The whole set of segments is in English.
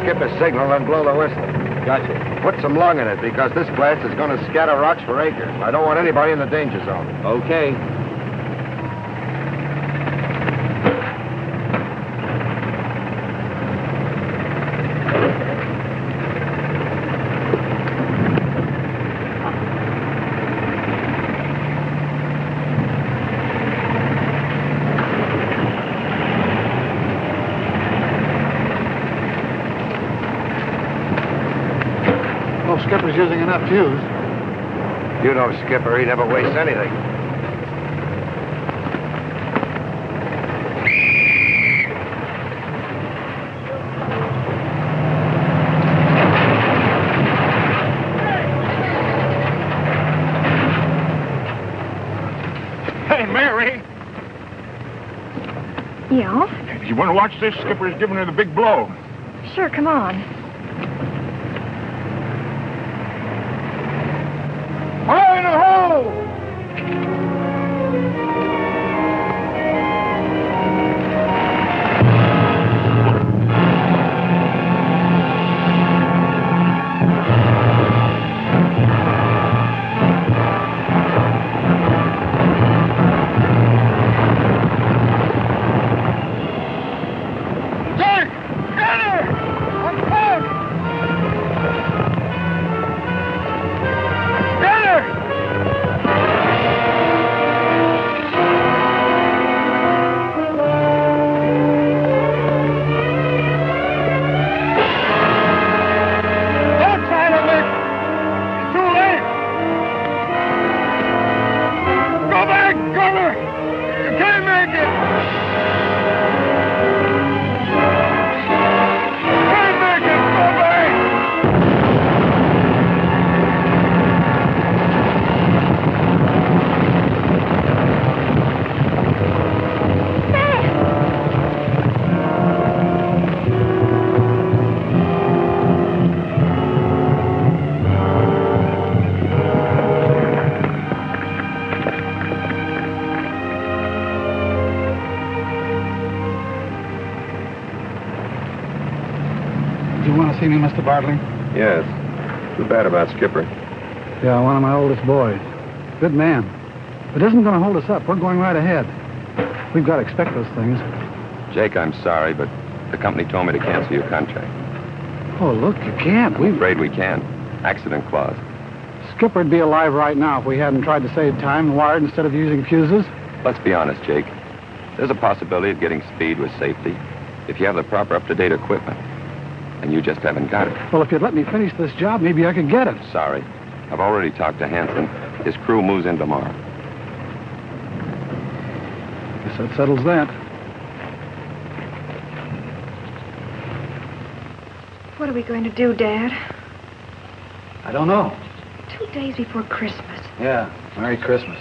skipper's signal and blow the whistle. Gotcha. Put some lung in it, because this blast is going to scatter rocks for acres. I don't want anybody in the danger zone. Okay. Skipper's using enough fuse. You know Skipper, he never wastes anything. Hey, Mary. Yeah? You want to watch this? Skipper's giving her the big blow. Sure, come on. Fire in the hole! Jake! Get her! I'm caught! Get her! Don't try to make... It's too late! Go back, Gunner! You can't make it! Can't make it! Go back! Do you want to see me, Mr. Bartley? Yes. Too bad about Skipper. Yeah, one of my oldest boys. Good man. But isn't going to hold us up. We're going right ahead. We've got to expect those things. Jake, I'm sorry, but the company told me to cancel your contract. Oh, look, you can't. I'm afraid we can. Accident clause. Skipper'd be alive right now if we hadn't tried to save time and wired instead of using fuses. Let's be honest, Jake. There's a possibility of getting speed with safety if you have the proper up-to-date equipment. And you just haven't got it. Well, if you'd let me finish this job, maybe I could get it. Sorry. I've already talked to Hanson. His crew moves in tomorrow. Guess that settles that. What are we going to do, Dad? I don't know. 2 days before Christmas. Yeah, Merry Christmas.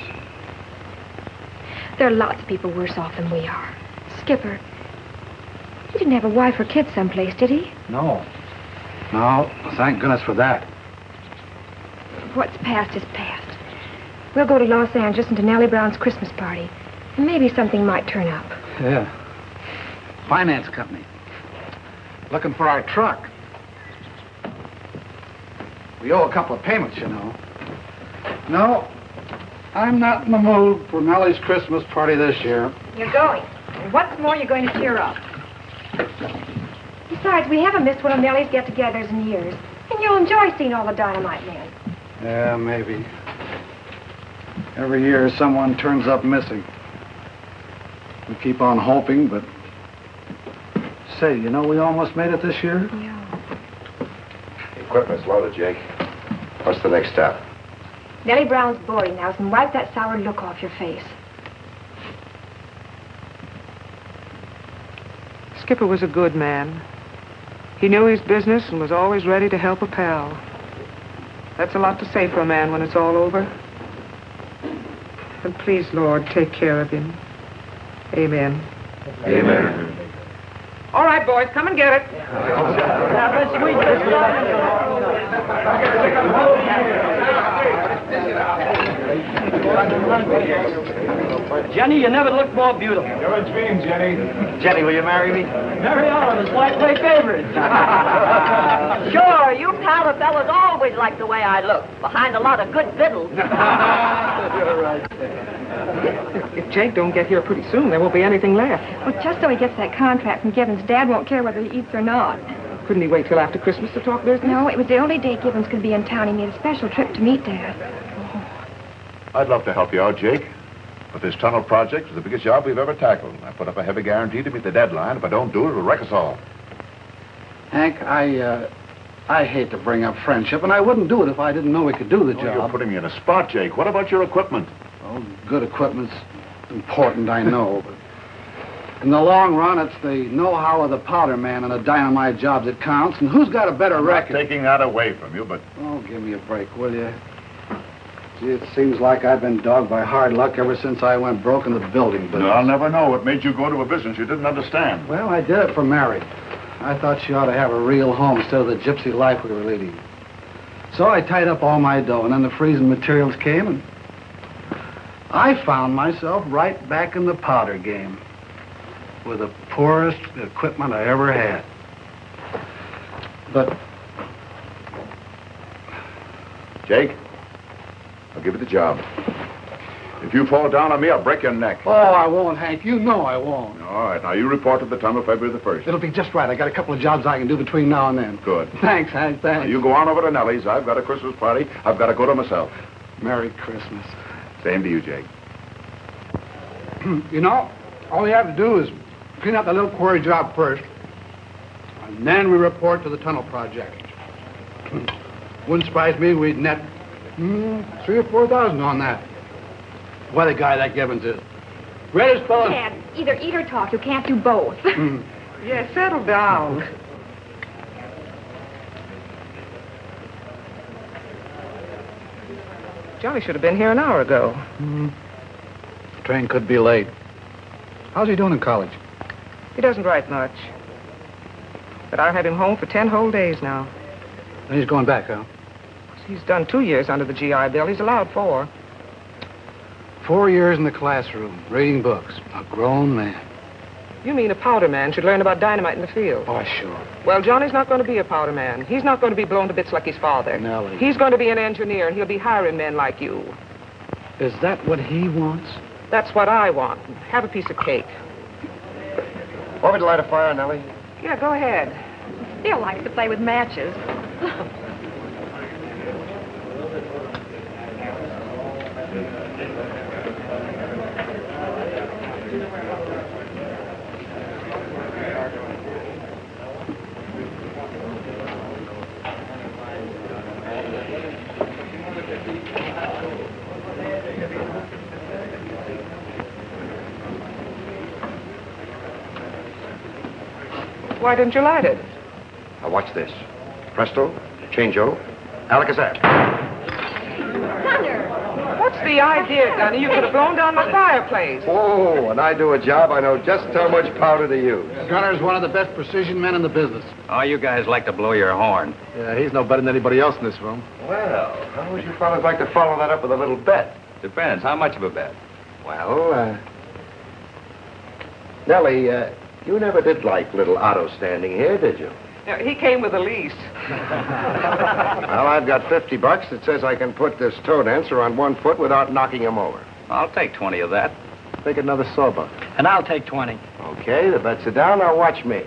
There are lots of people worse off than we are. Skipper, he didn't have a wife or kids someplace, did he? No. No, thank goodness for that. What's past is past. We'll go to Los Angeles and to Nellie Brown's Christmas party. Maybe something might turn up. Yeah. Finance company. Looking for our truck. We owe a couple of payments, you know. No, I'm not in the mood for Nellie's Christmas party this year. You're going. And what's more, you're going to cheer up. Besides, we haven't missed one of Nellie's get-togethers in years. And you'll enjoy seeing all the Dynamite men. Yeah, maybe. Every year, someone turns up missing. We keep on hoping, but... Say, you know, we almost made it this year? Yeah. The equipment's loaded, Jake. What's the next step? Nellie Brown's boarding house, and wipe that sour look off your face. Skipper was a good man. He knew his business and was always ready to help a pal. That's a lot to say for a man when it's all over. And please, Lord, take care of him. Amen. Amen. All right, boys, come and get it. Jenny, you never looked more beautiful. You're a dream, Jenny. Jenny, will you marry me? Marry on, it's like my favorite. Sure, you powder fellas always like the way I look, behind a lot of good fiddles. You're right. If Jake don't get here pretty soon, there won't be anything left. Well, just so he gets that contract from Gibbons, Dad won't care whether he eats or not. Couldn't he wait till after Christmas to talk business? No, it was the only day Gibbons could be in town. He made a special trip to meet Dad. I'd love to help you out, Jake. But this tunnel project is the biggest job we've ever tackled. I put up a heavy guarantee to meet the deadline. If I don't do it, it'll wreck us all. Hank, I hate to bring up friendship, and I wouldn't do it if I didn't know we could do the job. You're putting me in a spot, Jake. What about your equipment? Oh, good equipment's important, I know, but in the long run, it's the know-how of the powder man on a dynamite job that counts, and who's got a better record? I'm not taking that away from you, but... Oh, give me a break, will you? Gee, it seems like I've been dogged by hard luck ever since I went broke in the building business. No, I'll never know what made you go to a business you didn't understand. Well, I did it for Mary. I thought she ought to have a real home instead of the gypsy life we were leading. So I tied up all my dough, and then the freezing materials came, and I found myself right back in the powder game with the poorest equipment I ever had. But... Jake, I'll give you the job. If you fall down on me, I'll break your neck. Oh, I won't, Hank. You know I won't. All right, now you report to the tunnel February the 1st. It'll be just right. I got a couple of jobs I can do between now and then. Good. Thanks, Hank, thanks. Now you go on over to Nellie's. I've got a Christmas party. I've got to go to myself. Merry Christmas. Same to you, Jake. You know, all we have to do is clean up the little quarry job first, and then we report to the tunnel project. Wouldn't surprise me if we'd net 3,000 or 4,000 on that. What a guy that Gibbons is. Greatest fellow. Dad, either eat or talk. You can't do both. Yeah, settle down. Johnny should have been here an hour ago. The train could be late. How's he doing in college? He doesn't write much. But I've had him home for 10 whole days now. And he's going back, huh? He's done 2 years under the GI Bill. He's allowed 4. 4 years in the classroom, reading books. A grown man. You mean a powder man should learn about dynamite in the field? Oh, sure. Well, Johnny's not going to be a powder man. He's not going to be blown to bits like his father. Nellie. He's going to be an engineer, and he'll be hiring men like you. Is that what he wants? That's what I want. Have a piece of cake. Want me to light a fire, Nellie? Yeah, go ahead. Still likes to play with matches. Why didn't you light it? Now watch this. Presto, change-o, alakazam. Thunder! What's the idea, Gunny? You could have blown down my fireplace. Oh, when I do a job, I know just how much powder to use. Gunner's one of the best precision men in the business. Oh, you guys like to blow your horn. Yeah, he's no better than anybody else in this room. Well, how would you fellas like to follow that up with a little bet? Depends. How much of a bet? Well, Nellie, you never did like little Otto standing here, did you? Yeah, he came with a lease. Well, I've got $50 that says I can put this toe dancer on 1 foot without knocking him over. I'll take 20 of that. Take another sawbuck. And I'll take 20. Okay, the bets are down. Now watch me.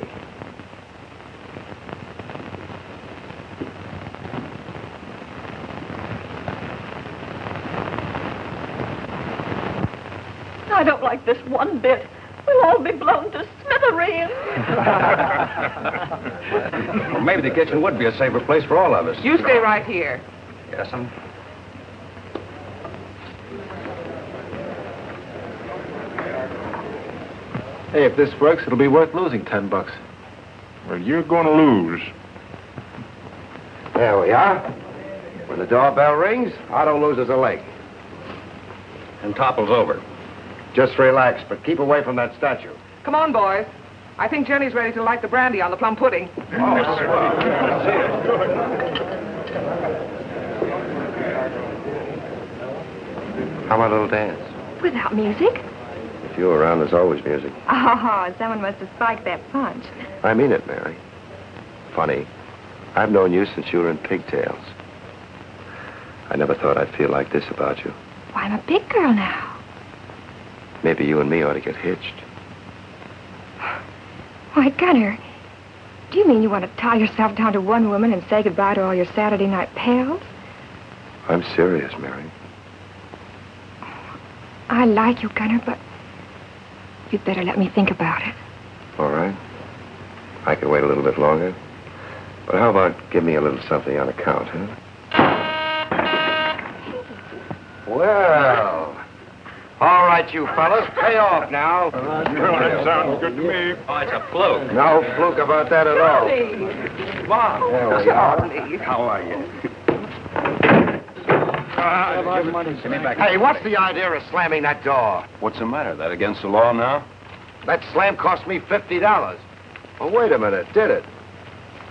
I don't like this one bit. We'll all be blown to smithereens. Well, maybe the kitchen would be a safer place for all of us. You stay right here. Yes'm. Hey, if this works, it'll be worth losing $10. Well, you're going to lose. There we are. When the doorbell rings, Otto loses a leg. And topples over. Just relax, but keep away from that statue. Come on, boys. I think Jenny's ready to light the brandy on the plum pudding. How about a little dance? Without music? If you were around, there's always music. Oh, someone must have spiked that punch. I mean it, Mary. Funny. I've known you since you were in pigtails. I never thought I'd feel like this about you. Why, I'm a big girl now. Maybe you and me ought to get hitched. Why, Gunner, do you mean you want to tie yourself down to one woman and say goodbye to all your Saturday night pals? I'm serious, Mary. I like you, Gunner, but you'd better let me think about it. All right. I can wait a little bit longer. But how about give me a little something on account, huh? Well, all right, you fellas, pay off now. That sounds good to me. Oh, it's a fluke. No fluke about that at all. Mom. There we are. How are you? Give me back. Hey, what's the idea of slamming that door? What's the matter? That against the law now? That slam cost me $50. Well, wait a minute, did it?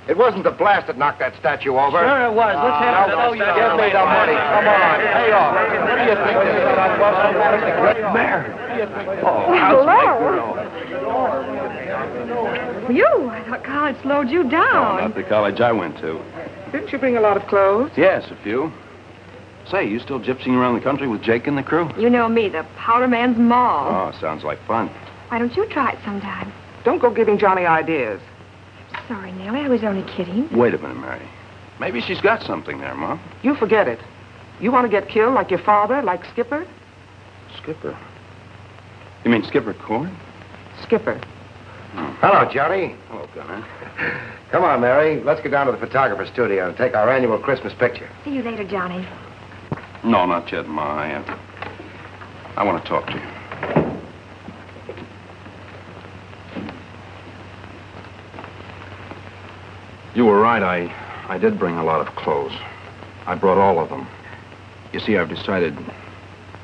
It wasn't the blast that knocked that statue over. Sure it was. Let's have it. Now, give me the money. Come on, pay off. What do you think this is? Mary. Oh, hello. You, I thought college slowed you Oh, down. not the college I went to. Didn't you bring a lot of clothes? Yes, a few. Say, you still gypsying around the country with Jake and the crew? You know me, the powder man's mall. Oh, sounds like fun. Why don't you try it sometime? Don't go giving Johnny ideas. Sorry, Nellie, I was only kidding. Wait a minute, Mary. Maybe she's got something there, Mom. You forget it. You want to get killed like your father, like Skipper? Skipper? You mean Skipper Corn? Skipper. Hello, Johnny. Hello, Gunner. Come on, Mary. Let's go down to the photographer's studio and take our annual Christmas picture. See you later, Johnny. No, not yet, Ma. I want to talk to you. You were right. I did bring a lot of clothes. I brought all of them. You see, I've decided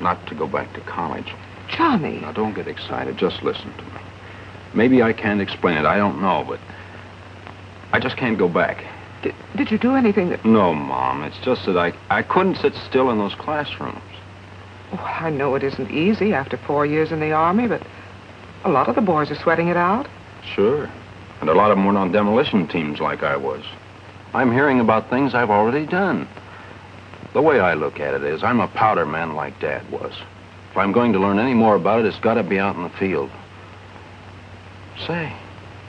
not to go back to college. Johnny. Now, don't get excited. Just listen to me. Maybe I can't explain it. I don't know, but I just can't go back. Did you do anything that... No, Mom. It's just that I couldn't sit still in those classrooms. Well, I know it isn't easy after 4 years in the Army, but a lot of the boys are sweating it out. Sure. And a lot of them weren't on demolition teams like I was. I'm hearing about things I've already done. The way I look at it is I'm a powder man like Dad was. If I'm going to learn any more about it, it's got to be out in the field. Say,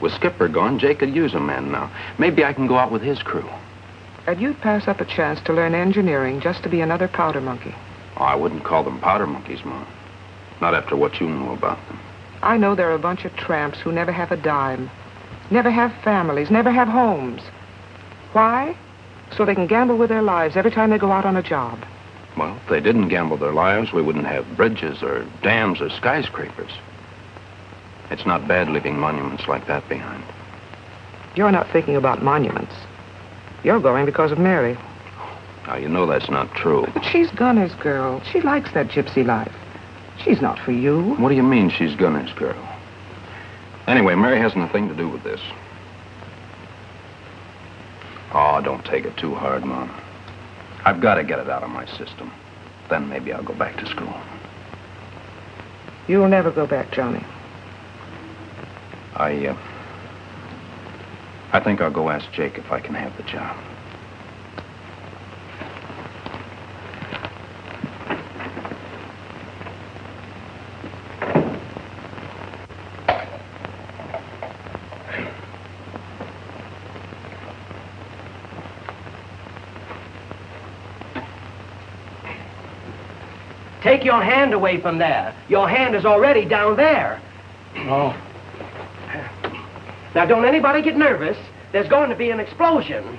with Skipper gone, Jake could use a man now. Maybe I can go out with his crew. And you'd pass up a chance to learn engineering just to be another powder monkey. Oh, I wouldn't call them powder monkeys, Mom. Not after what you knew about them. I know there are a bunch of tramps who never have a dime, never have families, never have homes. Why? So they can gamble with their lives every time they go out on a job. Well, if they didn't gamble their lives, we wouldn't have bridges or dams or skyscrapers. It's not bad leaving monuments like that behind. You're not thinking about monuments. You're going because of Mary. Now, you know that's not true. But she's Gunner's girl. She likes that gypsy life. She's not for you. What do you mean she's Gunner's girl? Anyway, Mary has nothing to do with this. Oh, don't take it too hard, Mom. I've got to get it out of my system. Then maybe I'll go back to school. You'll never go back, Johnny. I think I'll go ask Jake if I can have the job. Take your hand away from there. Your hand is already down there. Oh. Now, don't anybody get nervous. There's going to be an explosion.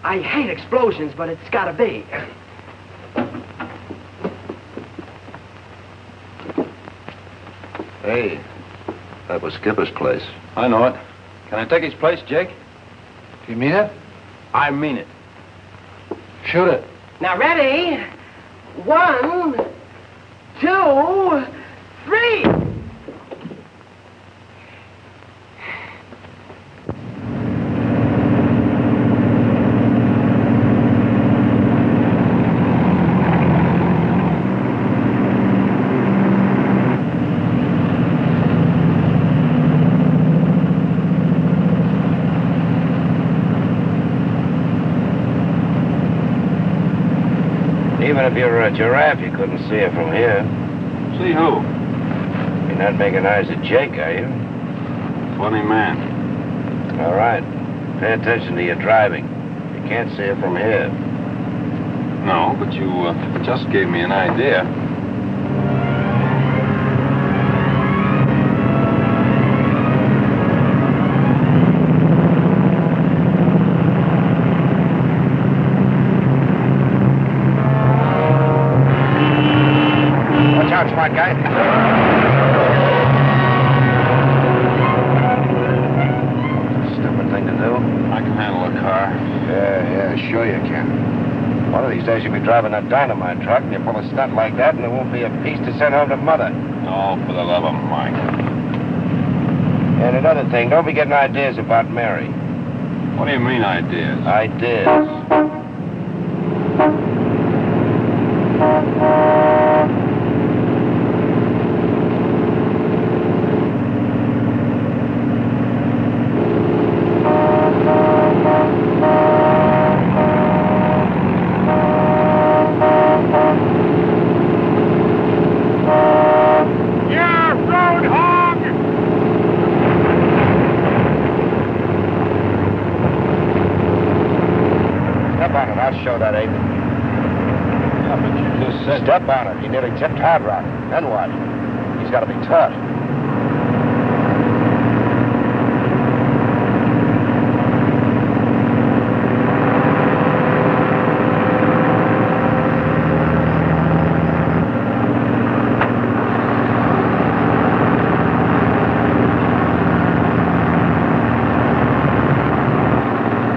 I hate explosions, but it's got to be. Hey, that was Skipper's place. I know it. Can I take his place, Jake? Do you mean it? I mean it. Shoot it. Now, ready? 1, 2, 3. Even if you're a giraffe, you couldn't see her from here. See who? You're not making eyes at Jake, are you? Funny man. All right. Pay attention to your driving. You can't see her from here. No, but you just gave me an idea. Watch out, smart guy. Stupid thing to do. I can handle a car. Yeah, sure you can. One of these days you'll be driving that dynamite truck and you pull a stunt like that and there won't be a piece to send home to Mother. Oh, for the love of Mike. And another thing, don't be getting ideas about Mary. What do you mean, ideas? Ideas. I'll show that ape. Yeah, but you just said... Step on it. He nearly tipped Hard Rock. Then what? He's got to be taught.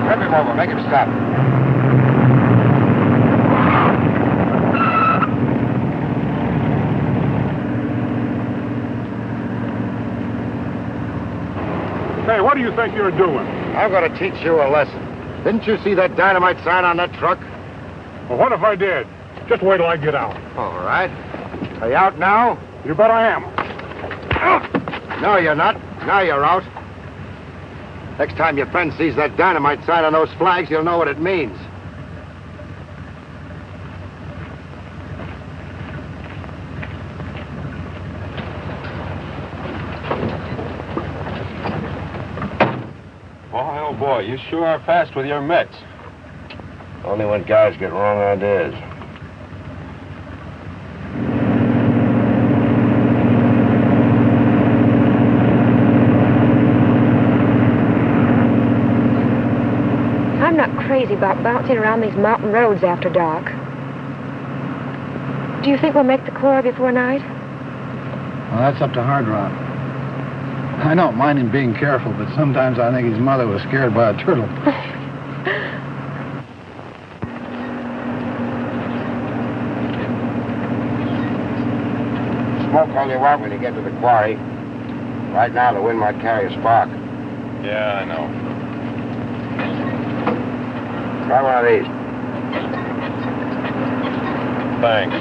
Rip him over. Make him stop. Hey, what do you think you're doing? I'm going to teach you a lesson. Didn't you see that dynamite sign on that truck? Well, what if I did? Just wait till I get out. All right. Are you out now? You bet I am. No, you're not. Now you're out. Next time your friend sees that dynamite sign on those flags, he'll know what it means. Boy, oh boy, you sure are fast with your mitts. Only when guys get wrong ideas. I'm not crazy about bouncing around these mountain roads after dark. Do you think we'll make the Corps before night? Well, that's up to Hard Rock. I don't mind him being careful, but sometimes I think his mother was scared by a turtle. Smoke all you want when you get to the quarry. Right now, the wind might carry a spark. Yeah, I know. Try one of these. Thanks.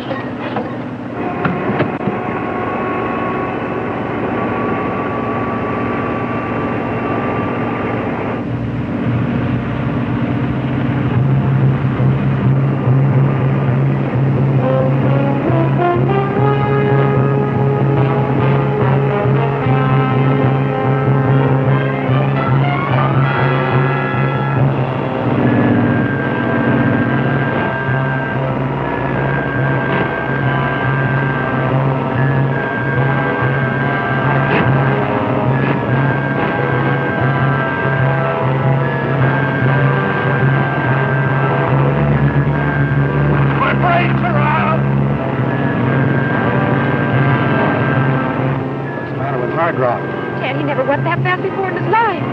Ted, he never went that fast before in his life.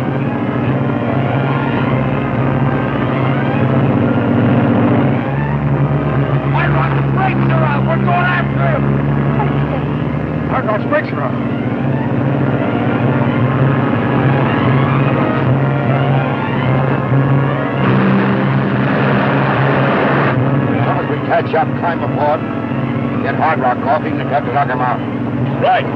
Hard Rock's brakes are out. We're going after him. What'd he say? Hard Rock's brakes are out. As long as we catch up, climb aboard, get Hard Rock off, even if you have to knock him out. Right.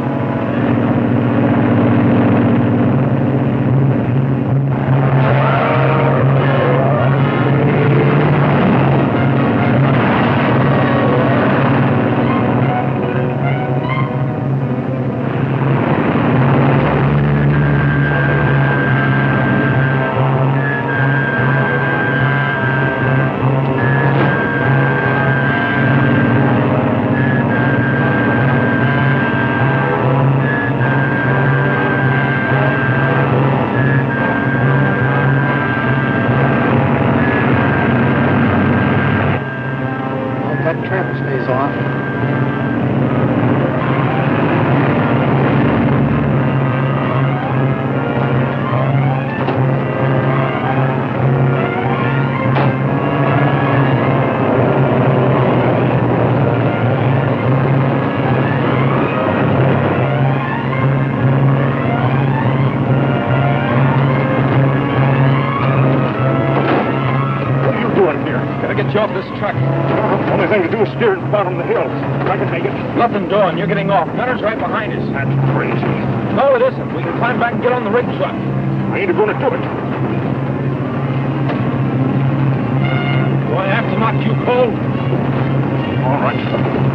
get you off this truck. Only thing to do is steer it bottom of the hills. I can make it. Nothing doing. You're getting off. Gunner's right behind us. That's crazy. No, it isn't. We can climb back and get on the rig truck. I ain't going to do it. Do I have to knock you cold? All right.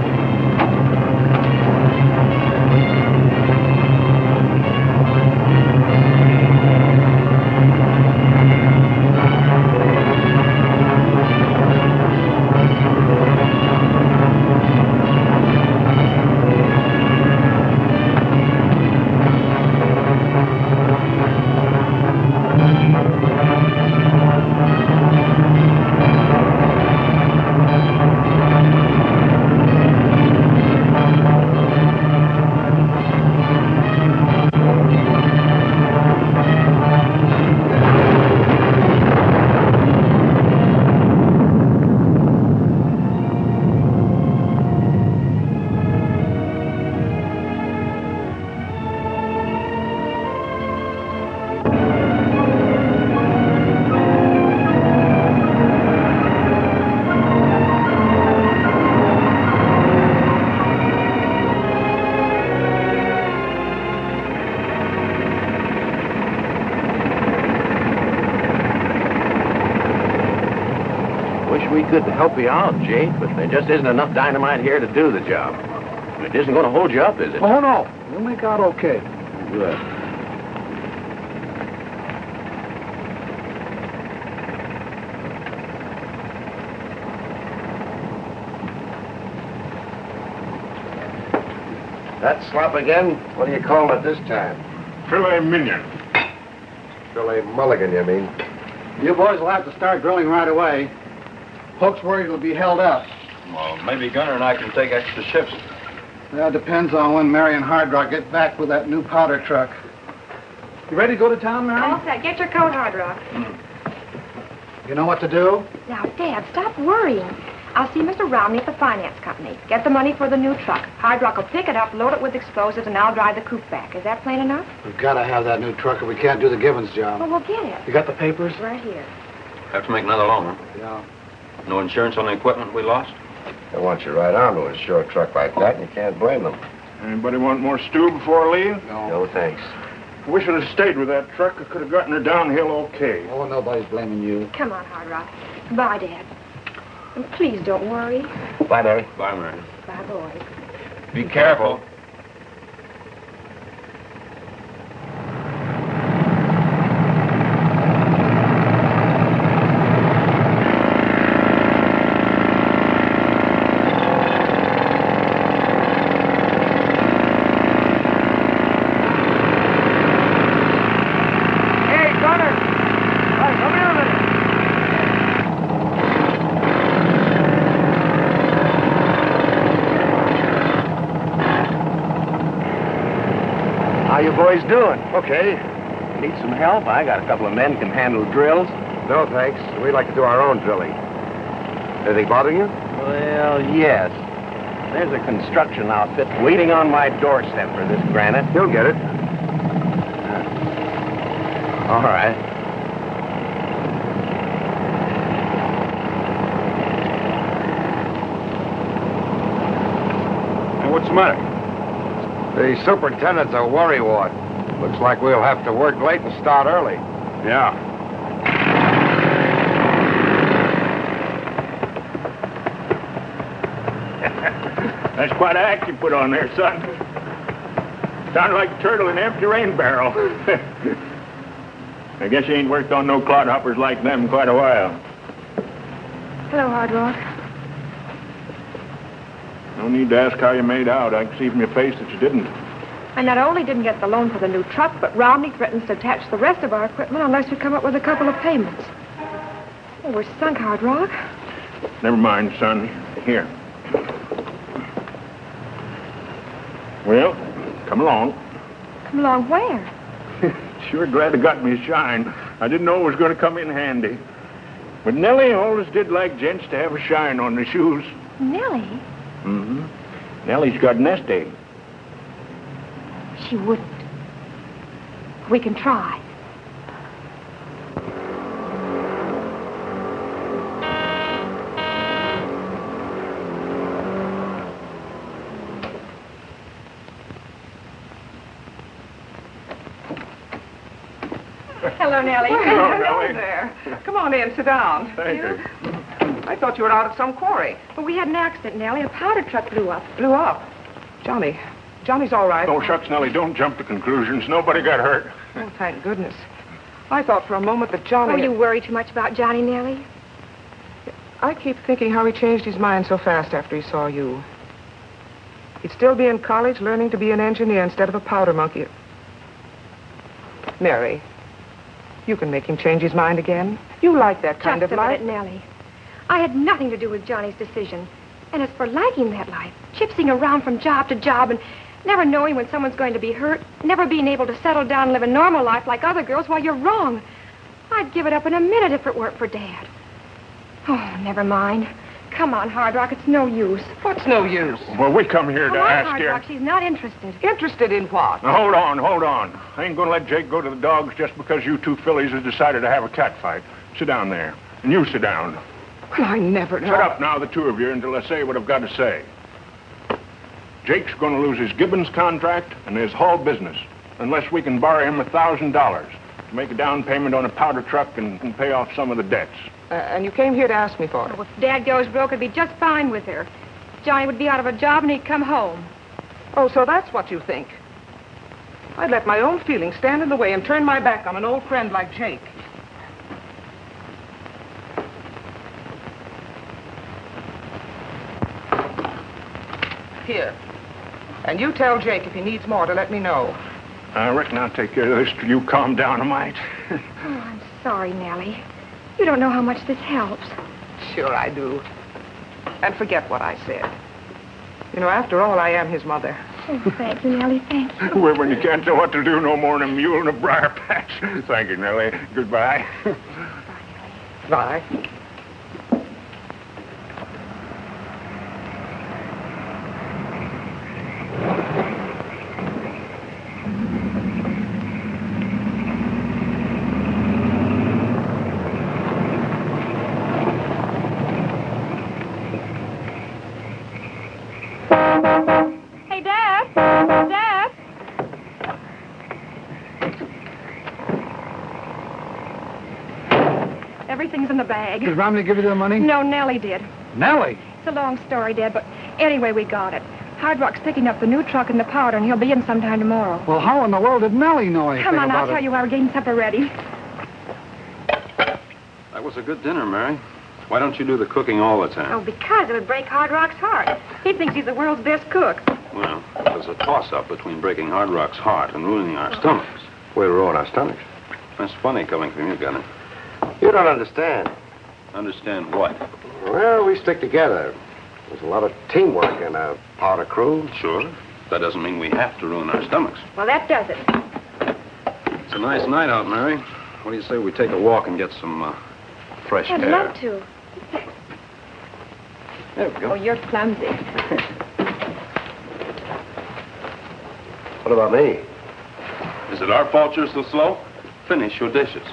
We could help you out, Jake, but there just isn't enough dynamite here to do the job. It isn't going to hold you up, is it? Oh, no. We'll make out okay. Good. That slop again? What do you call it this time? Filet mignon. Filet mulligan, you mean? You boys will have to start drilling right away. Hook's worried it'll be held up. Well, maybe Gunner and I can take extra shifts. That depends on when Mary and Hard Rock get back with that new powder truck. You ready to go to town, Mary? All set. Get your coat, Hard Rock. You know what to do? Now, Dad, stop worrying. I'll see Mr. Romney at the finance company. Get the money for the new truck. Hard Rock will pick it up, load it with explosives, and I'll drive the coupe back. Is that plain enough? We've got to have that new truck or we can't do the Gibbons job. Well, we'll get it. You got the papers? Right here. Have to make another loan, huh? Yeah. No insurance on the equipment we lost? They want you right on to insure a truck like that, and you can't blame them. Anybody want more stew before I leave? No, thanks. I wish I'd have stayed with that truck. I could have gotten her downhill okay. Oh, nobody's blaming you. Come on, Hard Rock. Bye, Dad. And please don't worry. Bye, Mary. Bye, Mary. Bye, boys. Be careful. How you boys doing? Okay. Need some help? I got a couple of men can handle drills. No, thanks. We'd like to do our own drilling. Anything bothering you? Well, yes. There's a construction outfit waiting on my doorstep for this granite. He'll get it. All right. Hey, what's the matter? The superintendent's a worrywart. Looks like we'll have to work late and start early. Yeah. That's quite an act you put on there, son. Sound like a turtle in an empty rain barrel. I guess you ain't worked on no clodhoppers like them in quite a while. Hello, Hard Rock. No need to ask how you made out. I can see from your face that you didn't. I not only didn't get the loan for the new truck, but Romney threatens to attach the rest of our equipment unless we come up with a couple of payments. Oh, we're sunk, Hard Rock. Never mind, son. Here. Well, come along. Come along where? Sure glad it got me a shine. I didn't know it was going to come in handy. But Nellie always did like gents to have a shine on their shoes. Nellie? Mm-hmm. Nellie's got a nest egg. She wouldn't. We can try. Hello, Nellie. Hello, Nellie. there. Come on in, sit down. Thank you. I thought you were out at some quarry. Well, we had an accident, Nellie. A powder truck blew up. Blew up. Johnny's all right. Oh, shucks, Nellie, don't jump to conclusions. Nobody got hurt. Oh, thank goodness. I thought for a moment that Johnny... Oh, you worry too much about Johnny, Nellie? I keep thinking how he changed his mind so fast after he saw you. He'd still be in college learning to be an engineer instead of a powder monkey. Mary, you can make him change his mind again. You like that kind Just of a life. minute, Nellie. I had nothing to do with Johnny's decision. And as for liking that life, gypsying around from job to job and never knowing when someone's going to be hurt, never being able to settle down and live a normal life like other girls, well, you're wrong. I'd give it up in a minute if it weren't for Dad. Oh, never mind. Come on, Hard Rock, it's no use. What's no use? Well, we come here to Come on, ask Hard you... Rock, she's not interested. Interested in what? Now, hold on. I ain't gonna let Jake go to the dogs just because you two fillies have decided to have a cat fight. Sit down there. And you sit down. Well, I never... Shut up now, the two of you, until I say what I've got to say. Jake's going to lose his Gibbons contract and his Hall business unless we can borrow him $1,000 to make a down payment on a powder truck and pay off some of the debts. And you came here to ask me for it. Oh, if Dad goes broke, it'd be just fine with her. Johnny would be out of a job and he'd come home. Oh, so that's what you think. I'd let my own feelings stand in the way and turn my back on an old friend like Jake. Here. And you tell Jake if he needs more to let me know. I reckon I'll take care of this till you calm down a mite. Oh, I'm sorry, Nellie. You don't know how much this helps. Sure I do. And forget what I said. You know, after all, I am his mother. Oh, thank you, Nellie, thank you. Well, when you can't tell what to do no more than a mule in a briar patch. Thank you, Nellie. Goodbye. Bye. Hey, Dad. Dad. Everything's in the bag. Did Romney give you the money? No, Nellie did. Nellie? It's a long story, Dad, but anyway, we got it. Hard Rock's picking up the new truck and the powder, and he'll be in sometime tomorrow. Well, how in the world did Nellie know anything Come on, about I'll tell it? you while we're getting supper ready. That was a good dinner, Mary. Why don't you do the cooking all the time? Oh, because it would break Hard Rock's heart. He thinks he's the world's best cook. Well, there's a toss-up between breaking Hard Rock's heart and ruining our stomachs. We'll ruin our stomachs. That's funny coming from you, Gunner. You don't understand. Understand what? Well, we stick together. There's a lot of teamwork in a powder crew. Sure. That doesn't mean we have to ruin our stomachs. Well, that does it. It's a nice night out, Mary. What do you say we take a walk and get some fresh I'd air? love to. There we go. Oh, you're clumsy. What about me? Is it our fault you're so slow? Finish your dishes.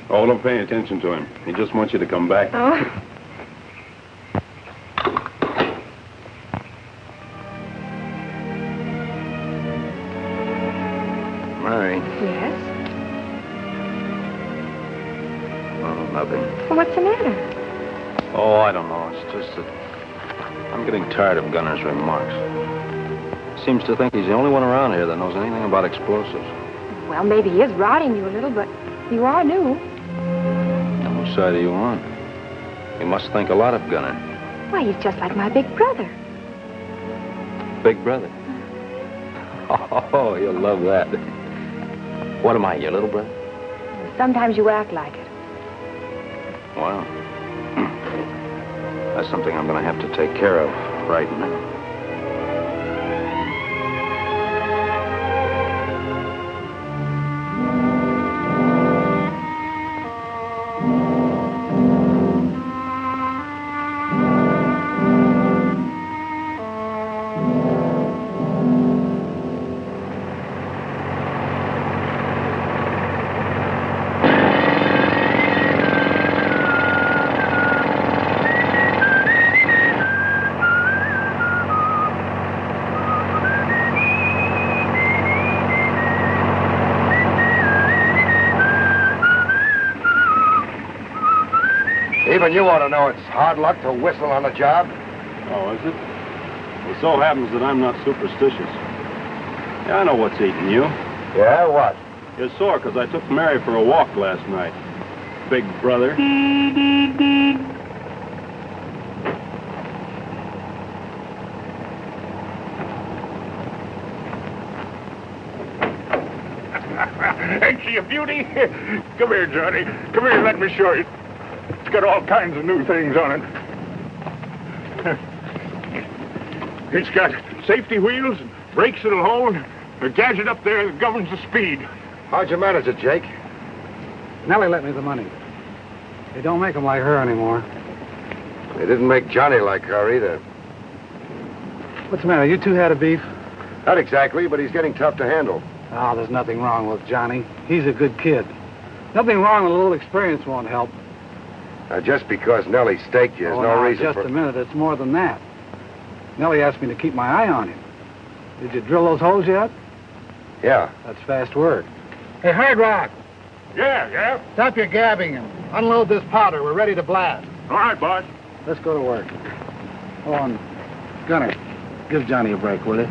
Oh, don't pay attention to him. He just wants you to come back. Oh? Mary. Yes? Oh, nothing. Well, what's the matter? Oh, I don't know. It's just that I'm getting tired of Gunner's remarks. Seems to think he's the only one around here that knows anything about explosives. Well, maybe he is rotting you a little, but you are new. Now, which side are you on? You must think a lot of Gunner. Why, he's just like my big brother. Big brother. Oh, you'll love that. What am I, your little brother? Sometimes you act like it. Wow. That's something I'm going to have to take care of right now. Even you ought to know it's hard luck to whistle on a job. Oh, is it? Well, so happens that I'm not superstitious. Yeah, I know what's eating you. Yeah, what? You're sore because I took Mary for a walk last night. Big brother. Ain't she a beauty? Come here, Johnny. Come here, let me show you. It's got all kinds of new things on it. It's got safety wheels, and brakes that'll hold, a gadget up there that governs the speed. How'd you manage it, Jake? Nellie lent me the money. They don't make them like her anymore. They didn't make Johnny like her either. What's the matter? You two had a beef? Not exactly, but he's getting tough to handle. Oh, there's nothing wrong with Johnny. He's a good kid. Nothing wrong with a little experience won't help. Now, just because Nellie staked you is no reason just for... a minute. It's more than that. Nellie asked me to keep my eye on him. Did you drill those holes yet? Yeah. That's fast work. Hey, Hard Rock. Yeah. Stop your gabbing and unload this powder. We're ready to blast. All right, boss. Let's go to work. Hold on. Gunner, give Johnny a break, will you?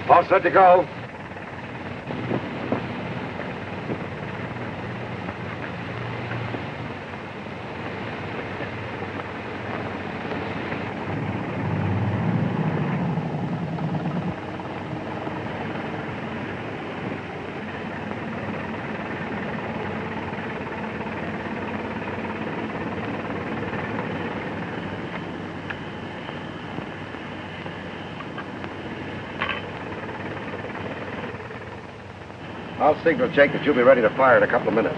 All set to go. I'll signal Jake that you'll be ready to fire in a couple of minutes.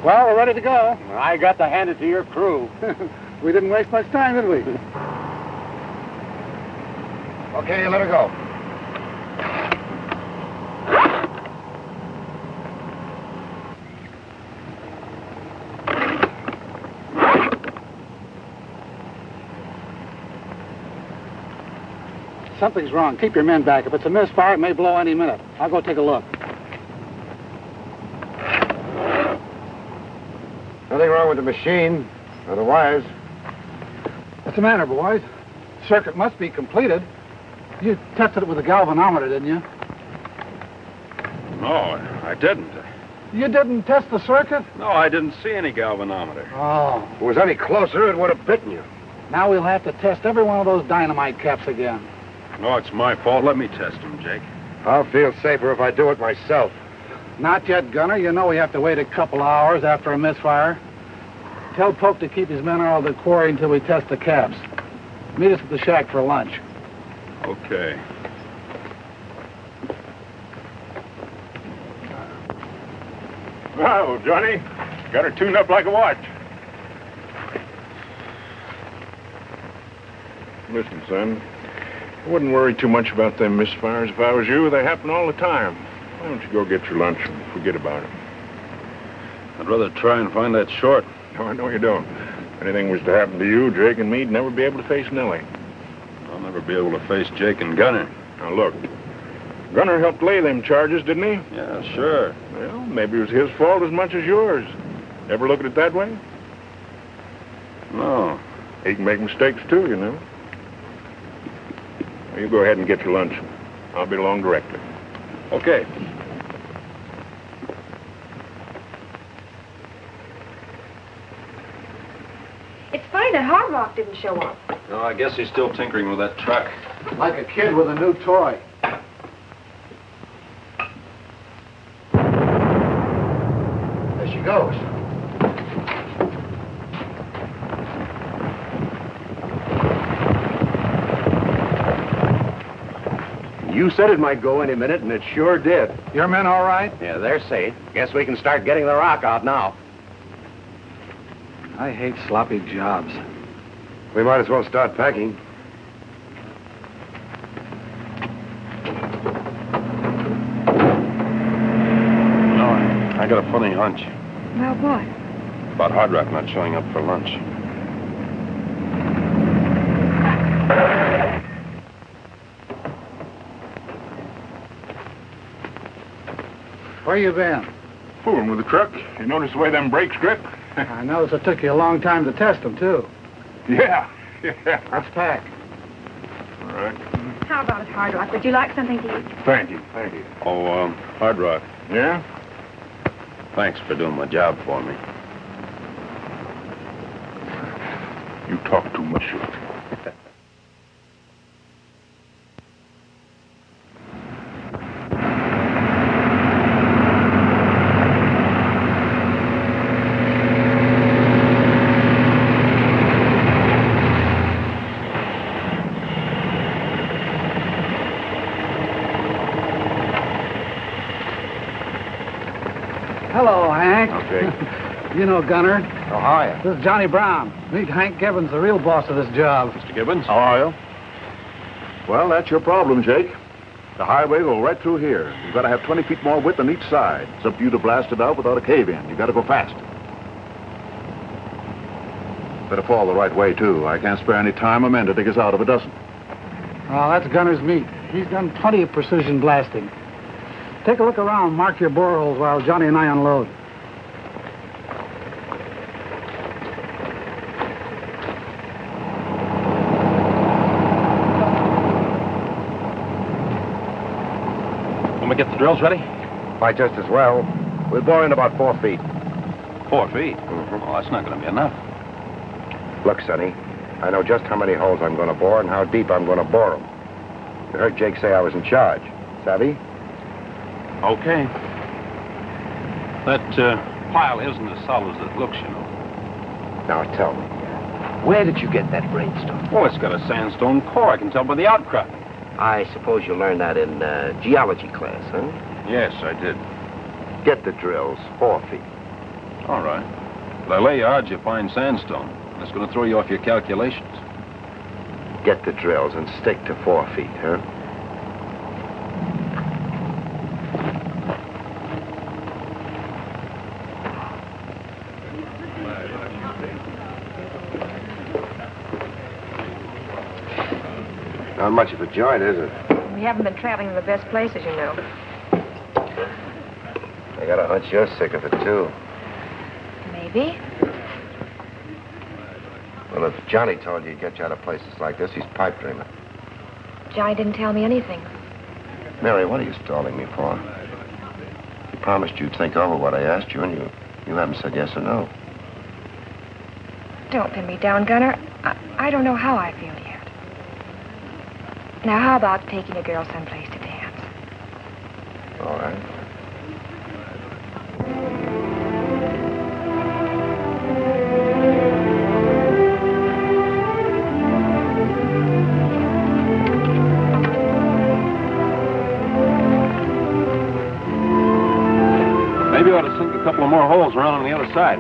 Well, we're ready to go. I got to hand it to your crew. We didn't waste much time, did we? Okay, let her go. Something's wrong. Keep your men back. If it's a misfire, it may blow any minute. I'll go take a look. Nothing wrong with the machine or the wires. What's the matter, boys? Circuit must be completed. You tested it with a galvanometer, didn't you? No, I didn't. You didn't test the circuit? No, I didn't see any galvanometer. Oh. If it was any closer, it would have bitten you. Now we'll have to test every one of those dynamite caps again. No, it's my fault. Let me test them, Jake. I'll feel safer if I do it myself. Not yet, Gunner. You know we have to wait a couple hours after a misfire. Tell Pope to keep his men out of the quarry until we test the caps. Meet us at the shack for lunch. Okay. Wow, Johnny. Got her tuned up like a watch. Listen, son. I wouldn't worry too much about them misfires if I was you. They happen all the time. Why don't you go get your lunch and forget about it? I'd rather try and find that short. No, I know you don't. If anything was to happen to you, Jake and me'd never be able to face Nellie. I'll never be able to face Jake and Gunner. Now, look. Gunner helped lay them charges, didn't he? Yeah, sure. Well, maybe it was his fault as much as yours. Ever look at it that way? No. He can make mistakes, too, you know. Well, you go ahead and get your lunch. I'll be along directly. Okay. It's funny that Hard Rock didn't show up. No, I guess he's still tinkering with that truck. Like a kid with a new toy. There she goes. You said it might go any minute, and it sure did. Your men all right? Yeah, they're safe. Guess we can start getting the rock out now. I hate sloppy jobs. We might as well start packing. No, I got a funny hunch. Well, what? About Hard Rock not showing up for lunch. Where you been? Fooling with the truck. You notice the way them brakes grip? I noticed it took you a long time to test them, too. Yeah. Let's pack. All right. How about it, Hard Rock? Would you like something to eat? Thank you. Oh, Hard Rock, Yeah? thanks for doing my job for me. You talk too much. Hello, Hank. Okay. You know Gunner. Oh, how are you? This is Johnny Brown. Meet Hank Gibbons, the real boss of this job. Mr. Gibbons? How are you? Well, that's your problem, Jake. The highway will go right through here. You've got to have 20 feet more width on each side. It's up to you to blast it out without a cave-in. You've got to go fast. Better fall the right way, too. I can't spare any time or men to dig us out if it doesn't. Oh, that's Gunner's meat. He's done plenty of precision blasting. Take a look around, mark your boreholes while Johnny and I unload. When we get the drills ready? Might just as well. We'll bore in about 4 feet. 4 feet? Oh, that's not going to be enough. Look, Sonny, I know just how many holes I'm going to bore and how deep I'm going to bore them. You heard Jake say I was in charge. Savvy? Okay. That pile isn't as solid as it looks, you know. Now, tell me, where did you get that brainstone? Oh, it's got a sandstone core. I can tell by the outcrop. I suppose you learned that in geology class, huh? Yes, I did. Get the drills, 4 feet. All right. But I lay you odds you find sandstone. That's going to throw you off your calculations. Get the drills and stick to 4 feet, huh? Not much of a joint, is it? We haven't been traveling in the best places, you know. I got a hunch you're sick of it, too. Maybe. Well, if Johnny told you he'd get you out of places like this, he's pipe dreaming. Johnny didn't tell me anything. Mary, what are you stalling me for? You promised you'd think over what I asked you, and you haven't said yes or no. Don't pin me down, Gunner. I don't know how I feel yet. Now, how about taking a girl someplace to dance? All right. Maybe we ought to sink a couple of more holes around on the other side.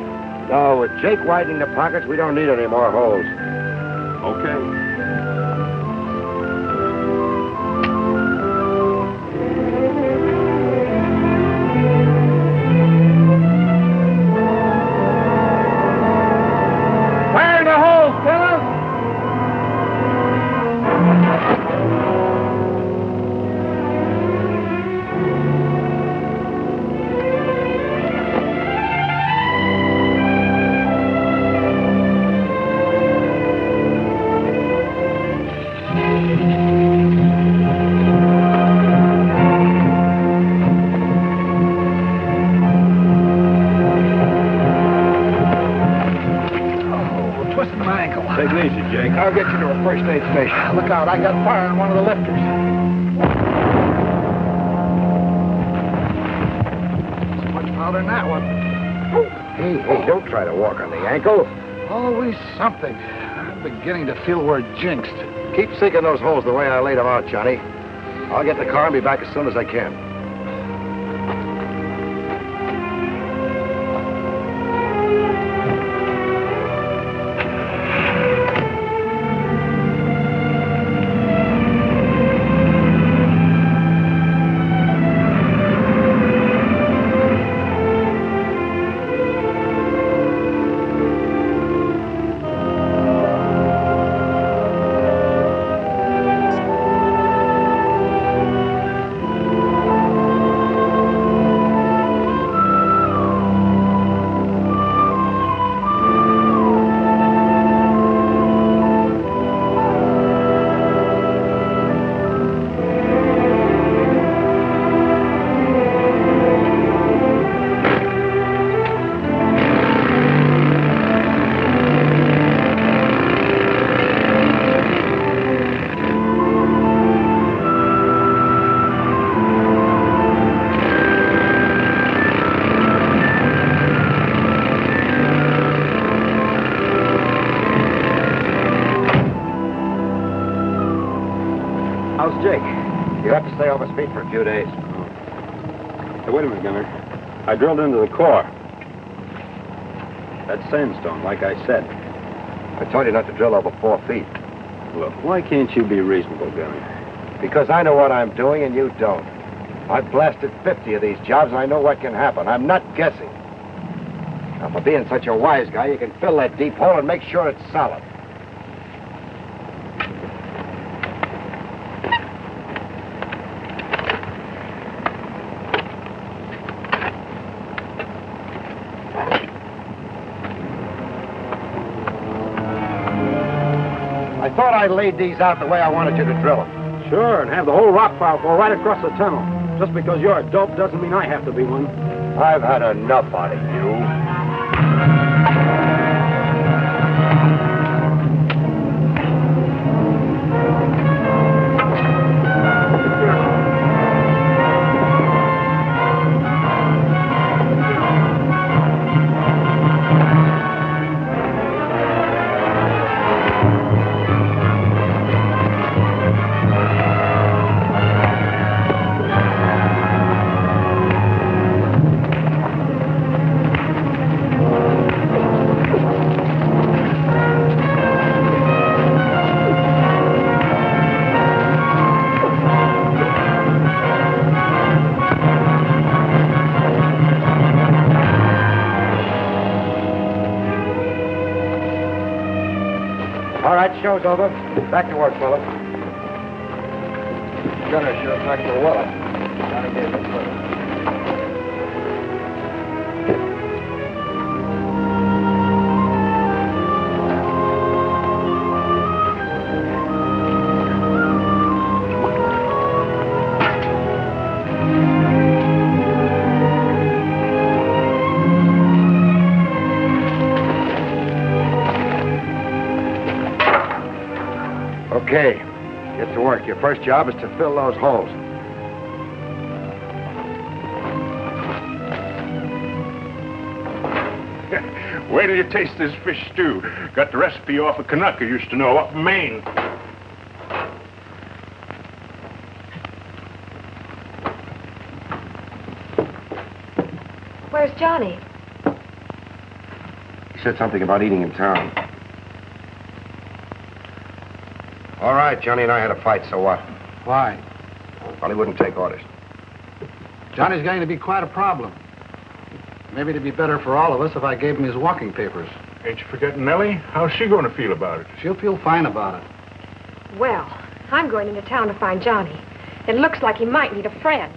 No, with Jake widening the pockets, we don't need any more holes. Okay. Fire the holes, fellas! Take it easy, Jake. I'll get you to a first aid station. Look out, I got fire in one of the lifters. So much powder in that one. Hey, don't try to walk on the ankle. Always something. I'm beginning to feel we're jinxed. Keep sinking those holes the way I laid them out, Johnny. I'll get the car and be back as soon as I can. How's Jake? You have to stay off his feet for a few days. Hey, wait a minute, Gunner. I drilled into the core. That's sandstone, like I said. I told you not to drill over 4 feet. Look, why can't you be reasonable, Gunner? Because I know what I'm doing and you don't. I've blasted 50 of these jobs and I know what can happen. I'm not guessing. Now, for being such a wise guy, you can fill that deep hole and make sure it's solid. I thought I laid these out the way I wanted you to drill them. Sure, and have the whole rock pile go right across the tunnel. Just because you're a dope doesn't mean I have to be one. I've had enough out of you. All right, show's over. Back to work, fellas. Gunner sure packed the wallet. Johnny gave it to him. Okay, get to work. Your first job is to fill those holes. Wait till you taste this fish stew. Got the recipe off a Canuck I used to know up in Maine. Where's Johnny? He said something about eating in town. All right, Johnny and I had a fight, so what? Why? Well, he wouldn't take orders. Johnny's going to be quite a problem. Maybe it'd be better for all of us if I gave him his walking papers. Ain't you forgetting Nellie? How's she going to feel about it? She'll feel fine about it. Well, I'm going into town to find Johnny. It looks like he might need a friend.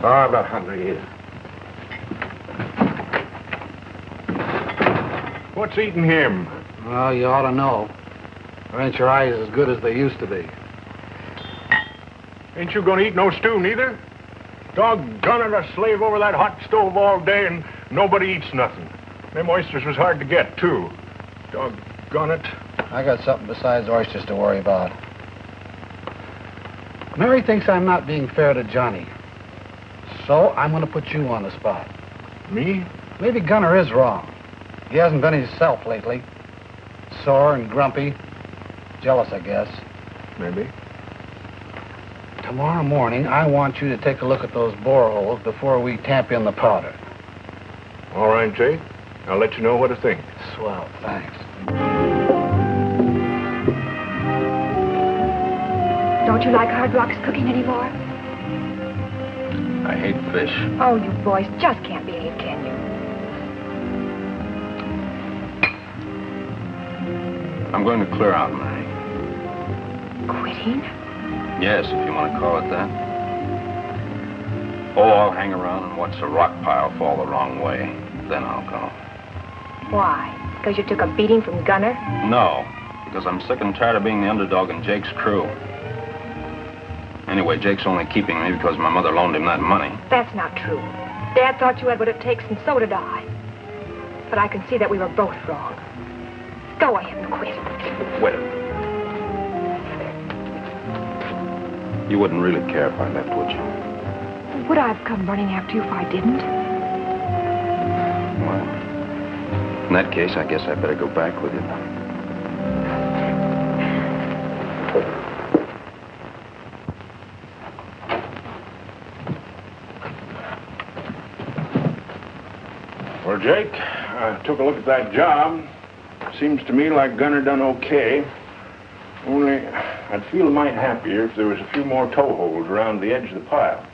Oh, I'm not hungry either. What's eating him? Well, you ought to know. Or ain't your eyes as good as they used to be? Ain't you going to eat no stew, neither? Doggone it, I slave over that hot stove all day and nobody eats nothing. Them oysters was hard to get, too. Doggone it. I got something besides oysters to worry about. Mary thinks I'm not being fair to Johnny. So I'm going to put you on the spot. Me? Maybe Gunner is wrong. He hasn't been himself lately. Sore and grumpy. Jealous, I guess. Maybe. Tomorrow morning, I want you to take a look at those boreholes before we tamp in the powder. All right, Jake. I'll let you know what to think. Swell, thanks. Don't you like Hard Rock's cooking anymore? I hate fish. Oh, you boys just can't behave, can you? I'm going to clear out, Mary. Quitting? Yes, if you want to call it that. Oh, I'll hang around and watch the rock pile fall the wrong way. Then I'll go. Why? Because you took a beating from Gunner? No, because I'm sick and tired of being the underdog in Jake's crew. Anyway, Jake's only keeping me because my mother loaned him that money. That's not true. Dad thought you had what it takes, and so did I. But I can see that we were both wrong. Go ahead and quit. Wait a minute. You wouldn't really care if I left, would you? Would I have come running after you if I didn't? In that case, I guess I better go back with you. Well, Jake, I took a look at that job. Seems to me like Gunner done okay. Only, I'd feel a mite happier if there was a few more toe holds around the edge of the pile.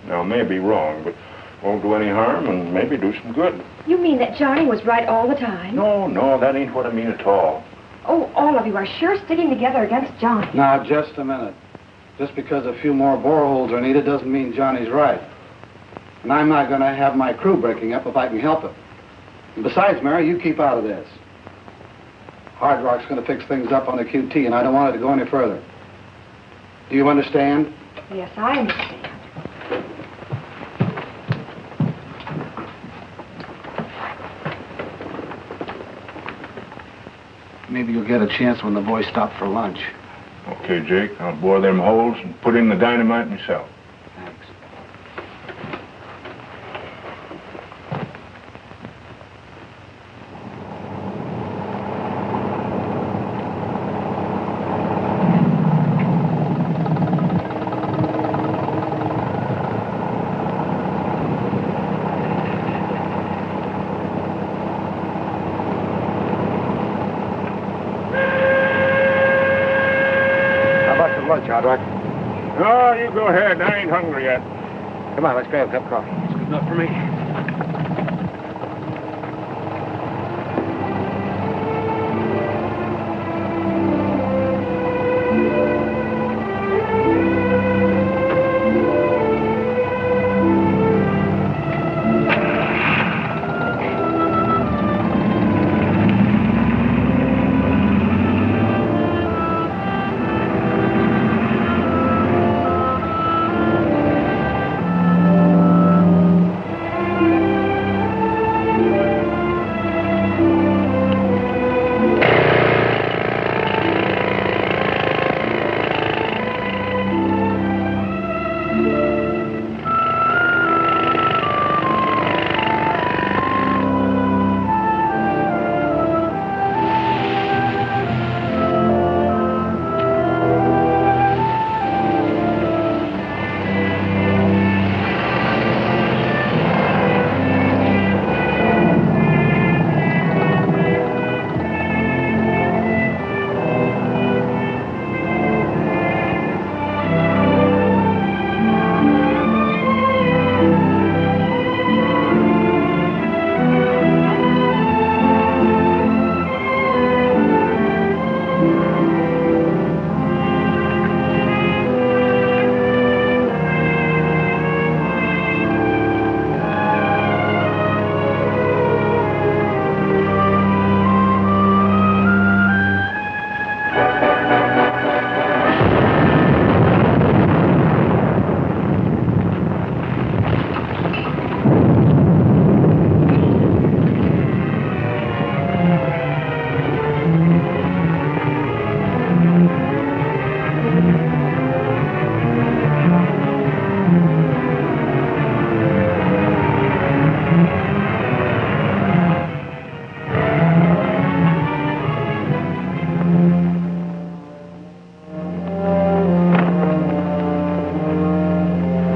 Now, I may be wrong, but won't do any harm and maybe do some good. You mean that Johnny was right all the time? No, that ain't what I mean at all. Oh, all of you are sure sticking together against Johnny. Now, just a minute. Just because a few more boreholes are needed doesn't mean Johnny's right. And I'm not going to have my crew breaking up if I can help it. And besides, Mary, you keep out of this. Hard Rock's going to fix things up on the QT, and I don't want it to go any further. Do you understand? Yes, I understand. Maybe you'll get a chance when the boys stop for lunch. Okay, Jake, I'll bore them holes and put in the dynamite myself. Thanks. Hard Rock. No, you go ahead. I ain't hungry yet. Come on, let's grab a cup of coffee. It's good enough for me.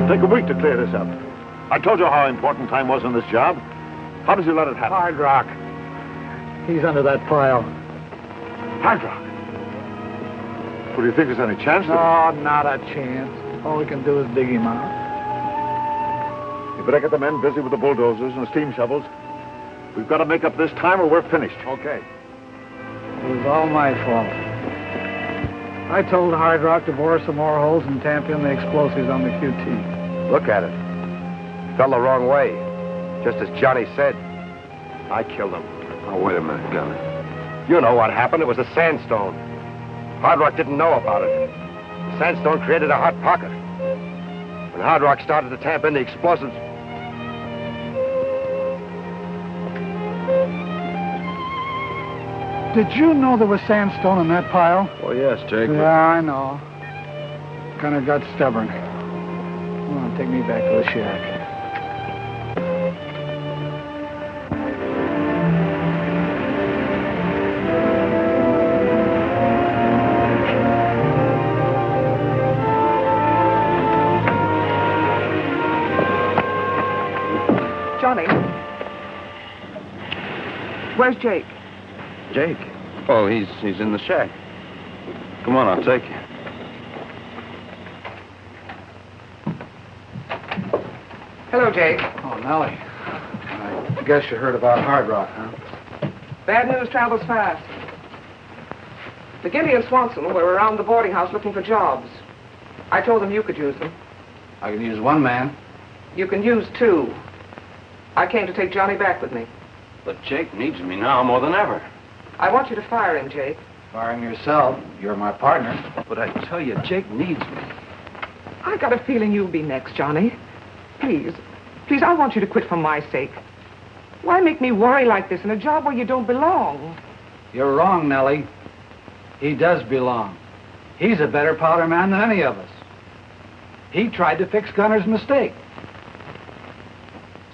Take a week to clear this up. I told you how important time was on this job. How did you let it happen? Hard Rock. He's under that pile. Hard Rock. Well, do you think there's any chance? No, not a chance. All we can do is dig him out. You better get the men busy with the bulldozers and the steam shovels. We've got to make up this time or we're finished. Okay. It was all my fault. I told Hard Rock to bore some more holes and tamp in the explosives on the QT. Look at it. Fell the wrong way. Just as Johnny said. I killed him. Oh, wait a minute, Gunner. You know what happened. It was a sandstone. Hard Rock didn't know about it. The sandstone created a hot pocket. When Hard Rock started to tamp in the explosives... Did you know there was sandstone in that pile? Oh, yes, Jake. Yeah, I know. Kind of got stubborn. Come on, take me back to the shack. Johnny. Where's Jake? Jake? Oh, he's in the shack. Come on, I'll take you. Hello, Jake. Oh, Nellie. I guess you heard about Hard Rock, huh? Bad news travels fast. McGinty and Swanson were around the boarding house looking for jobs. I told them you could use them. I can use one man. You can use two. I came to take Johnny back with me. But Jake needs me now more than ever. I want you to fire him, Jake. Fire him yourself. You're my partner. But I tell you, Jake needs me. I got a feeling you'll be next, Johnny. Please, please, I want you to quit for my sake. Why make me worry like this in a job where you don't belong? You're wrong, Nellie. He does belong. He's a better powder man than any of us. He tried to fix Gunner's mistake.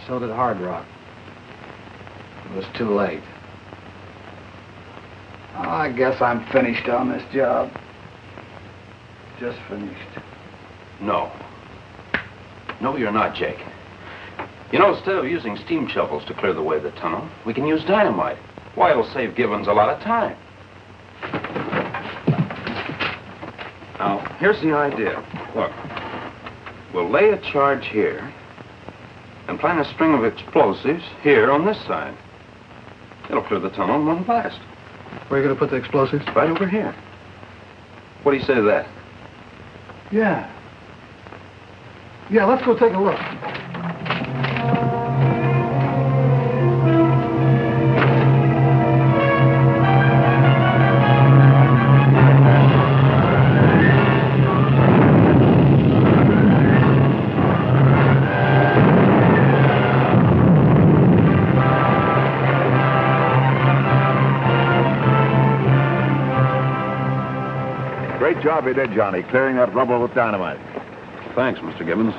So did Hard Rock. It was too late. Oh, I guess I'm finished on this job. Just finished. No. No, you're not, Jake. You know, instead of using steam shovels to clear the way of the tunnel, we can use dynamite. Why, it'll save Gibbons a lot of time. Now, here's the idea. Look, we'll lay a charge here and plant a string of explosives here on this side. It'll clear the tunnel in one blast. Where are you going to put the explosives? Right over here. What do you say to that? Yeah. Yeah, let's go take a look. Great job you did, Johnny, clearing that rubble with dynamite. Thanks, Mr. Gibbons.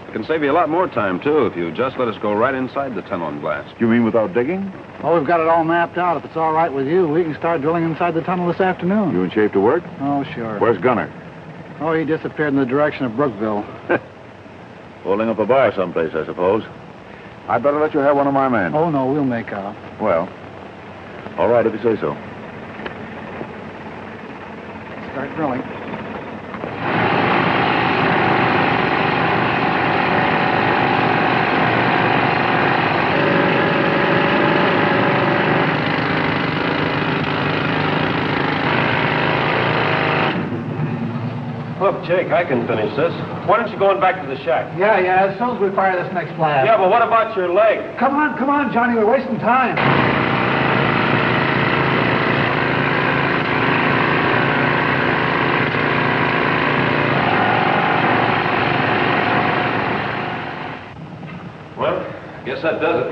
It can save you a lot more time, too, if you just let us go right inside the tunnel and blast. You mean without digging? Oh, we've got it all mapped out. If it's all right with you, we can start drilling inside the tunnel this afternoon. You in shape to work? Oh, sure. Where's Gunner? Oh, he disappeared in the direction of Brookville. Holding up a bar someplace, I suppose. I'd better let you have one of my men. Oh, no, we'll make out. Well, all right if you say so. Start drilling. Look, Jake, I can finish this. Why don't you go on back to the shack? Yeah, as soon as we fire this next blast. Yeah, but what about your leg? Come on, Johnny, we're wasting time. Well, guess that does it.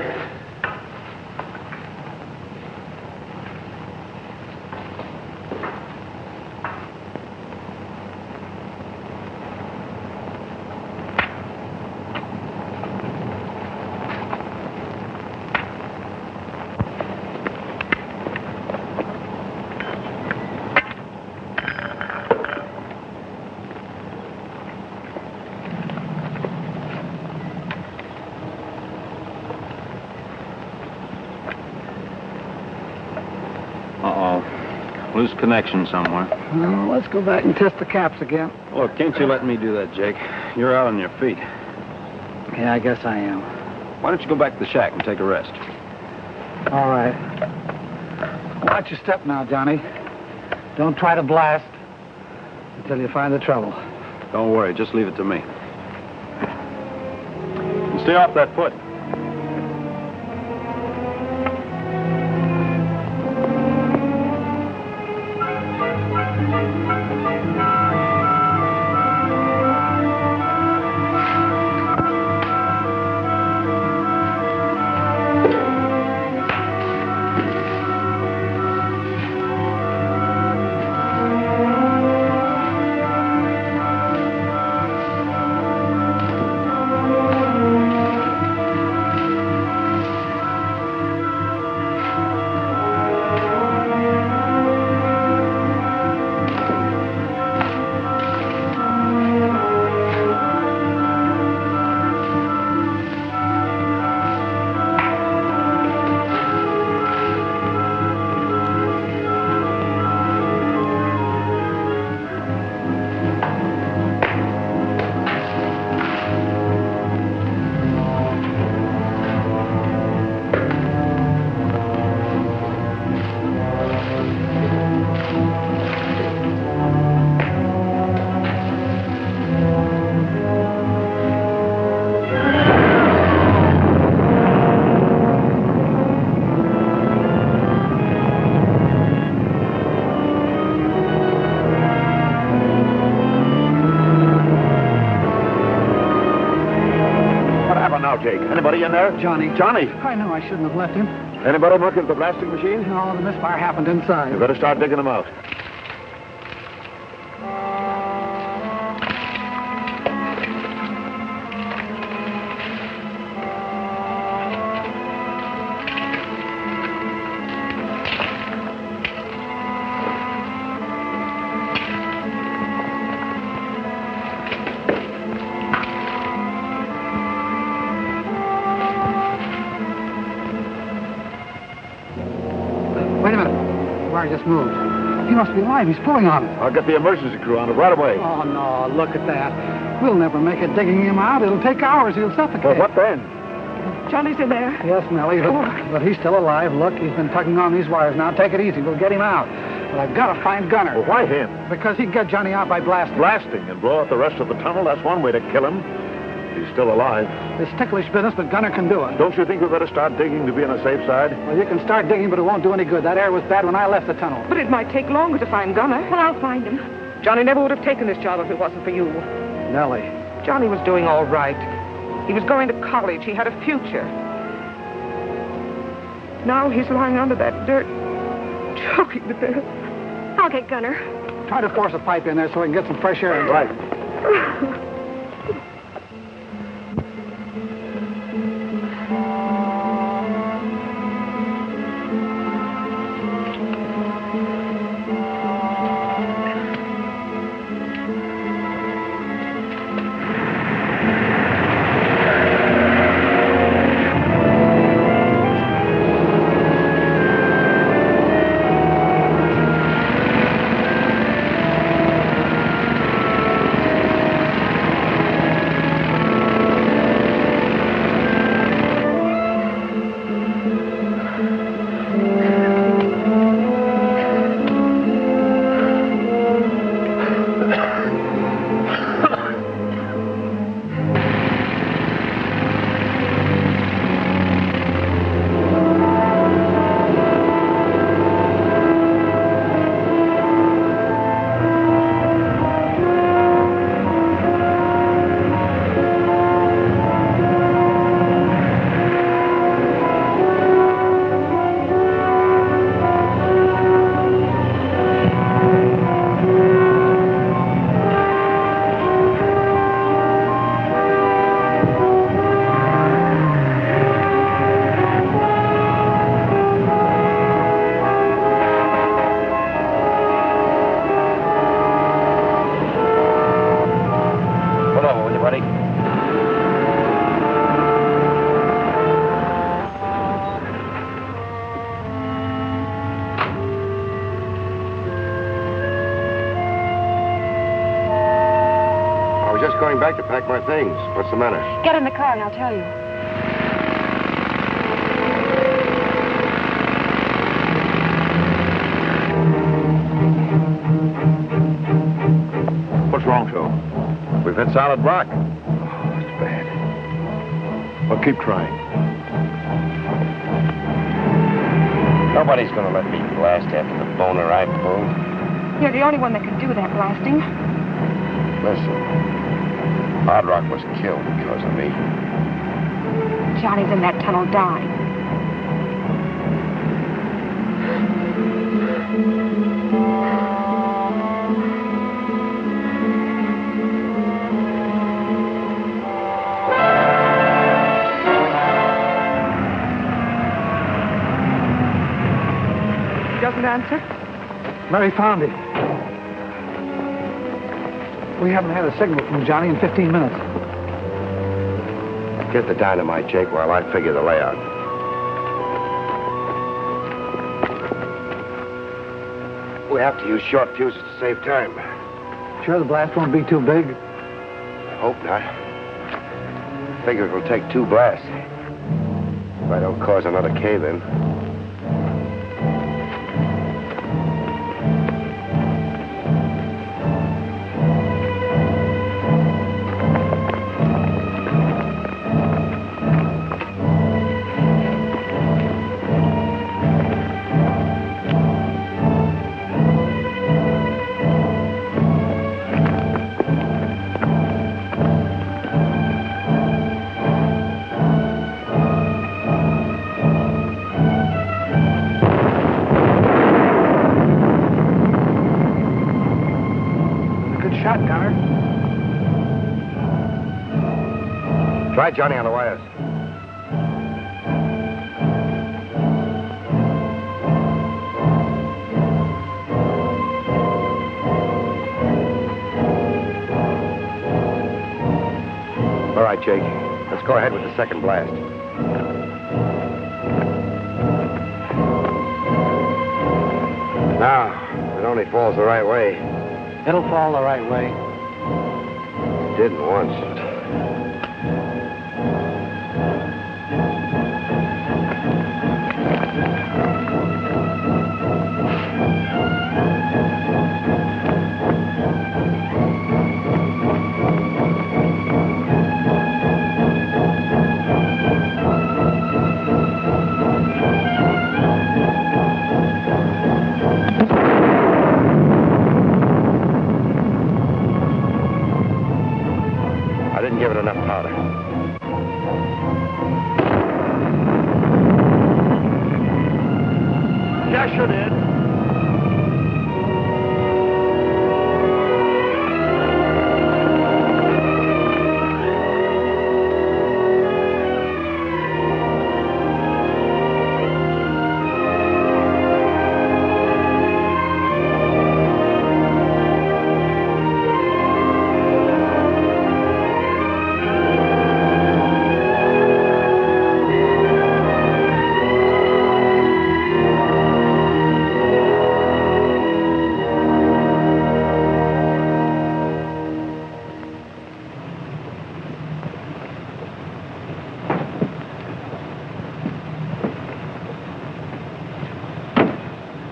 Loose connection somewhere. Well, let's go back and test the caps again. Look, can't you let me do that, Jake? You're out on your feet. Yeah, I guess I am. Why don't you go back to the shack and take a rest? All right. Watch your step now, Johnny. Don't try to blast until you find the trouble. Don't worry, just leave it to me. And stay off that foot. now, Jake? Anybody in there? Johnny. Johnny! I know I shouldn't have left him. Anybody look at the blasting machine? No, the misfire happened inside. You better start digging them out. Wait a minute. The wire just moved. He must be alive. He's pulling on it. I'll get the emergency crew on it right away. Oh, no. Look at that. We'll never make it digging him out. It'll take hours. He'll suffocate. Well, what then? Johnny's in there. Yes, Nellie, but he's still alive. Look, he's been tugging on these wires now. Take it easy. We'll get him out. But I've got to find Gunner. Well, why him? Because he can get Johnny out by blasting. Blasting and blow out the rest of the tunnel? That's one way to kill him. He's still alive. It's ticklish business, but Gunner can do it. Don't you think we better start digging to be on the safe side? Well, you can start digging, but it won't do any good. That air was bad when I left the tunnel. But it might take longer to find Gunner. Well, I'll find him. Johnny never would have taken this job if it wasn't for you. Nellie. Johnny was doing all right. He was going to college. He had a future. Now he's lying under that dirt, choking to death. I'll get Gunner. Try to force a pipe in there so we can get some fresh air. Right. Going back to pack my things. What's the matter? Get in the car and I'll tell you. What's wrong, Joe? We've hit solid rock. Oh, that's bad. Well, keep trying. Nobody's going to let me blast after the boner I pulled. You're the only one that can do that blasting. Listen. Hard Rock was killed because of me. Johnny's in that tunnel dying. He doesn't answer. Mary found him. We haven't had a signal from Johnny in 15 minutes. Get the dynamite, Jake, while I figure the layout. We have to use short fuses to save time. Sure the blast won't be too big? I hope not. Figure it'll take 2 blasts. If I don't cause another cave-in. Right, Johnny, on the wires. All right, Jake. Let's go ahead with the second blast. Now, it only falls the right way. It'll fall the right way. It didn't once. Give it enough powder. Yes, you did.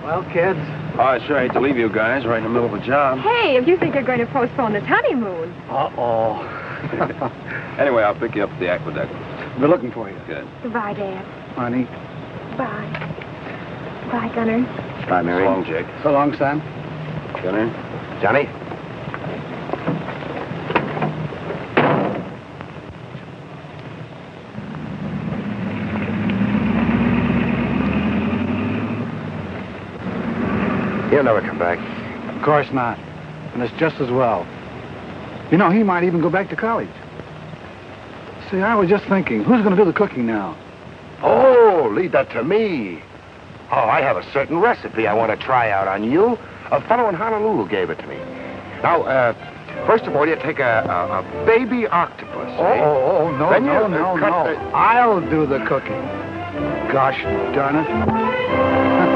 Well, kids. Oh, I sure hate to leave you guys right in the middle of a job. Hey, if you think you're going to postpone this honeymoon. Uh-oh. Anyway, I'll pick you up at the aqueduct. We're looking for you. Good. Goodbye, Dad. Honey. Bye. Bye, Gunner. Bye, Mary. So long, Jake. So long, Sam. Gunner. Johnny? He'll never come back. Of course not. And it's just as well. You know, he might even go back to college. See, I was just thinking, who's going to do the cooking now? Oh, leave that to me. Oh, I have a certain recipe I want to try out on you. A fellow in Honolulu gave it to me. Now, first of all, you take a baby octopus. No, Then you no. cut I'll do the cooking. Gosh darn it.